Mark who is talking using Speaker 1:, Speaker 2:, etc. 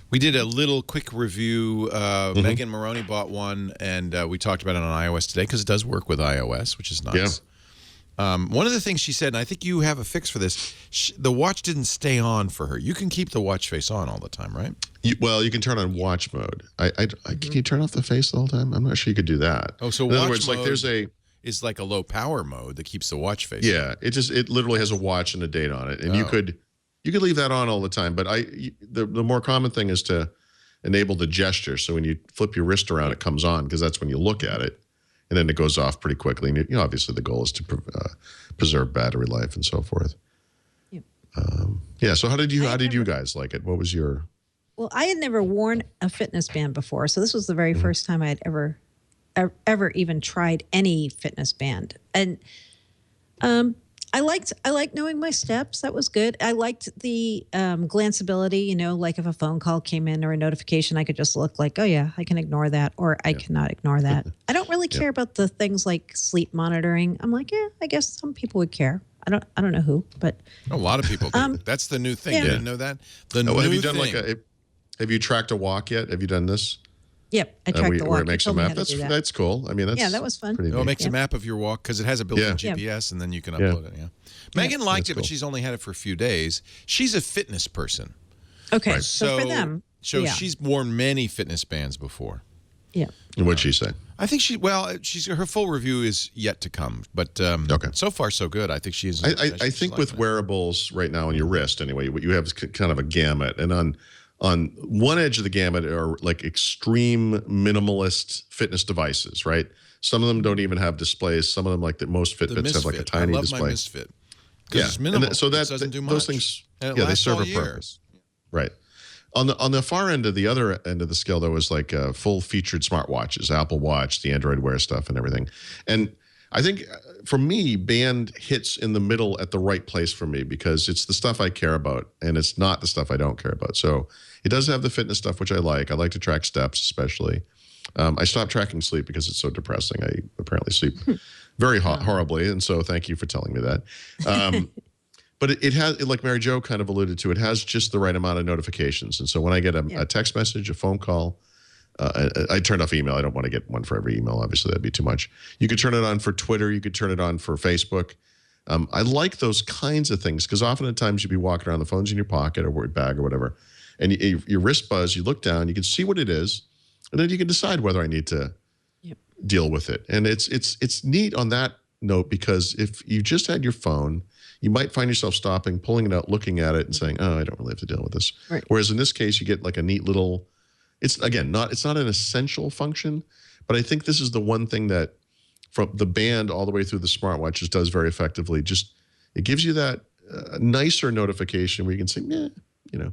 Speaker 1: We did a little quick review. Megan Maroney bought one, and we talked about it on iOS today because it does work with iOS, which is nice. Yeah. One of the things she said, and I think you have a fix for this, the watch didn't stay on for her. You can keep the watch face on all the time, right?
Speaker 2: Well, you can turn on watch mode. Can you turn off the face the whole time? I'm not sure you could do that.
Speaker 1: Oh, so
Speaker 2: in other words, like there's
Speaker 1: is like a low power mode that keeps the watch face.
Speaker 2: Yeah,
Speaker 1: on.
Speaker 2: it literally has a watch and a date on it, and you could leave that on all the time. But the more common thing is to enable the gesture. So when you flip your wrist around, it comes on because that's when you look at it, and then it goes off pretty quickly. And obviously the goal is to preserve battery life and so forth. Yep. Yeah. So how did you guys like it? What was your?
Speaker 3: Well, I had never worn a fitness band before, so this was the very first time I had ever even tried any fitness band, and I liked knowing my steps. That was good. I liked the glanceability, like if a phone call came in or a notification, I could just look like, oh yeah, I can ignore that, or I cannot ignore that. I don't really care about the things like sleep monitoring. I'm like, yeah, I guess some people would care. I don't know who, but
Speaker 1: a lot of people do. That's the new thing. Yeah. You didn't know that?
Speaker 2: Have you done have you tracked a walk yet? Have you done this?
Speaker 3: Yep, I tracked the walk.
Speaker 2: Where it makes a map. That's cool. I mean,
Speaker 3: that was fun.
Speaker 1: It makes a map of your walk because it has a built-in GPS, and then you can upload it. Yeah. Megan liked it, but she's only had it for a few days. She's a fitness person.
Speaker 3: Okay, right. So for them,
Speaker 1: she's worn many fitness bands before.
Speaker 3: Yeah.
Speaker 2: And what'd she say?
Speaker 1: I think her full review is yet to come, but so far so good. I think she's.
Speaker 2: I think with wearables right now on your wrist, anyway, what you have is kind of a gamut, and on one edge of the gamut are like extreme minimalist fitness devices, right? Some of them don't even have displays. Some of them, like most Fitbits, have like a tiny display.
Speaker 1: I love my Misfit. Yeah, it's minimal.
Speaker 2: So that
Speaker 1: doesn't do much.
Speaker 2: Those things,
Speaker 1: they
Speaker 2: serve a purpose. Right. On the far end of the other end of the scale, there was like full featured smartwatches, Apple Watch, the Android Wear stuff, and everything. And I think for me, band hits in the middle at the right place for me because it's the stuff I care about, and it's not the stuff I don't care about. So it does have the fitness stuff, which I like. I like to track steps, especially. I stopped tracking sleep because it's so depressing. I apparently sleep very horribly, and so thank you for telling me that. But it has, like Mary Jo kind of alluded to, it has just the right amount of notifications. And so when I get a text message, a phone call, I turned off email. I don't want to get one for every email. Obviously, that'd be too much. You could turn it on for Twitter. You could turn it on for Facebook. I like those kinds of things because often at times you'd be walking around, the phone's in your pocket or bag or whatever, and your wrist buzz, you look down, you can see what it is, and then you can decide whether I need to deal with it. And it's neat on that note because if you just had your phone, you might find yourself stopping, pulling it out, looking at it, and saying, "Oh, I don't really have to deal with this." Right. Whereas in this case, you get like a neat little. It's not an essential function, but I think this is the one thing that, from the band all the way through the smartwatches, does very effectively. Just it gives you that nicer notification where you can say, "Yeah,